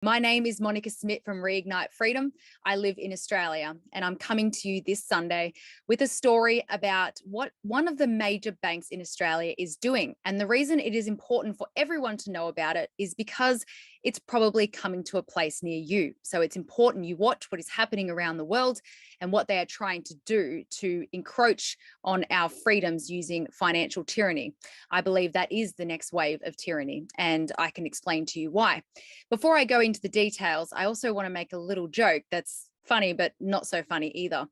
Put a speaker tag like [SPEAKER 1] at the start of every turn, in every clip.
[SPEAKER 1] My name is Monica Smith from Reignite Freedom. I live in Australia and I'm coming to you this Sunday with a story about what one of the major banks in Australia is doing. And the reason it is important for everyone to know about it is because it's probably coming to a place near you. So it's important you watch what is happening around the world and what they are trying to do to encroach on our freedoms using financial tyranny. I believe that is the next wave of tyranny, and I can explain to you why. Before I go into the details, I also want to make a little joke that's funny, but not so funny either.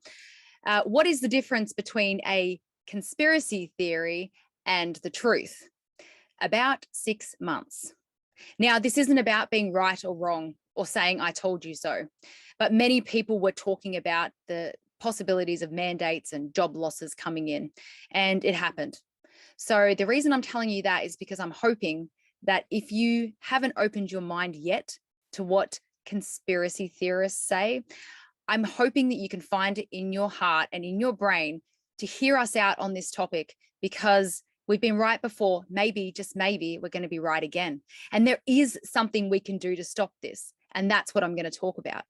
[SPEAKER 1] What is the difference between a conspiracy theory and the truth? About 6 months. Now, this isn't about being right or wrong or saying I told you so, but many people were talking about the possibilities of mandates and job losses coming in, and it happened. So the reason I'm telling you that is because I'm hoping that if you haven't opened your mind yet to what conspiracy theorists say, I'm hoping that you can find it in your heart and in your brain to hear us out on this topic, because we've been right before. Maybe, just maybe, we're going to be right again. And there is something we can do to stop this. And that's what I'm going to talk about.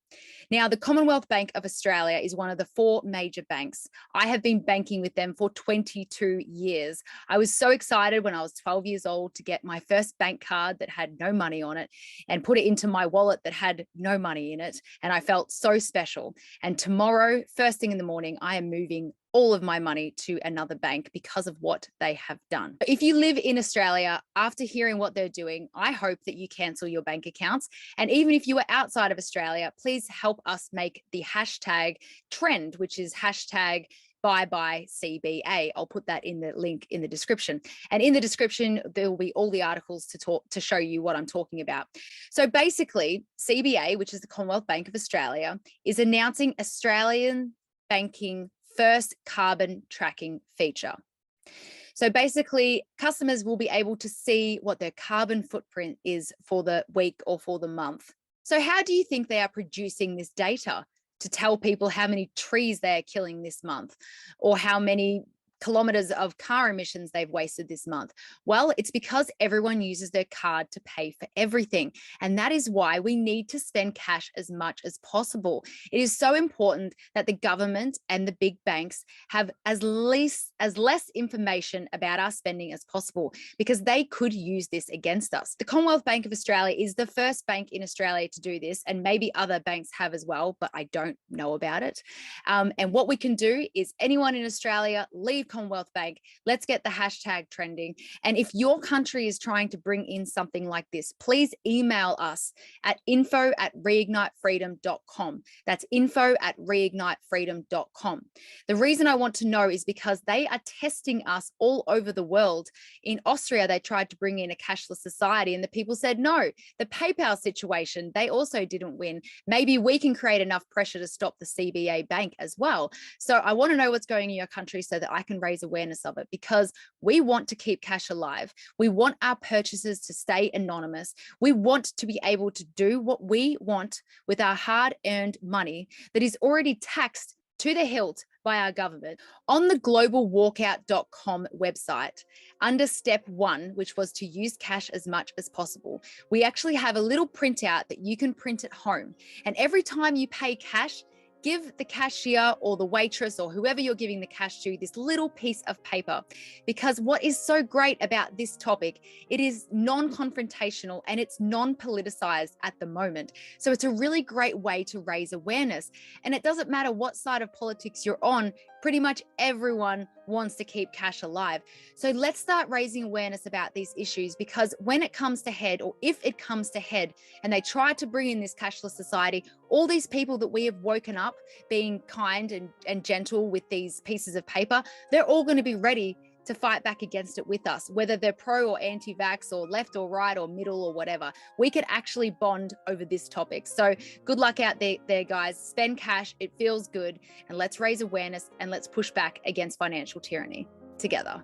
[SPEAKER 1] Now, the Commonwealth Bank of Australia is one of the 4 major banks. I have been banking with them for 22 years. I was so excited when I was 12 years old to get my first bank card that had no money on it and put it into my wallet that had no money in it. And I felt so special. And tomorrow, first thing in the morning, I am moving all of my money to another bank because of what they have done. If you live in Australia, after hearing what they're doing, I hope that you cancel your bank accounts. And even if you are outside of Australia, please help us make the hashtag trend, which is hashtag #ByeByeCBA. I'll put that in the link in the description. And in the description, there will be all the articles to show you what I'm talking about. So basically, CBA, which is the Commonwealth Bank of Australia, is announcing Australian banking first carbon tracking feature. So basically, customers will be able to see what their carbon footprint is for the week or for the month. So how do you think they are producing this data to tell people how many trees they are killing this month, or how many kilometers of car emissions they've wasted this month? Well, it's because everyone uses their card to pay for everything. And that is why we need to spend cash as much as possible. It is so important that the government and the big banks have as less information about our spending as possible, because they could use this against us. The Commonwealth Bank of Australia is the first bank in Australia to do this, and maybe other banks have as well, but I don't know about it. And what we can do is, anyone in Australia, leave Commonwealth Bank. Let's get the hashtag trending. And if your country is trying to bring in something like this, please email us at info@reignitefreedom.com. That's info@reignitefreedom.com. The reason I want to know is because they are testing us all over the world. In Austria, they tried to bring in a cashless society and the people said no. The PayPal situation, they also didn't win. Maybe we can create enough pressure to stop the CBA bank as well. So I want to know what's going in your country so that I can raise awareness of it, because we want to keep cash alive. We want our purchases to stay anonymous. We want to be able to do what we want with our hard-earned money that is already taxed to the hilt by our government. On the globalwalkout.com website, under step 1, which was to use cash as much as possible, we actually have a little printout that you can print at home. And every time you pay cash, give the cashier or the waitress or whoever you're giving the cash to this little piece of paper. Because what is so great about this topic, it is non-confrontational and it's non-politicized at the moment. So it's a really great way to raise awareness. And it doesn't matter what side of politics you're on, pretty much everyone wants to keep cash alive. So let's start raising awareness about these issues, because when it comes to head, or if it comes to head, and they try to bring in this cashless society, all these people that we have woken up being kind and gentle with these pieces of paper, they're all going to be ready to fight back against it with us, whether they're pro or anti-vax or left or right or middle or whatever. We could actually bond over this topic. So good luck out there, guys. Spend cash. It feels good. And let's raise awareness and let's push back against financial tyranny together.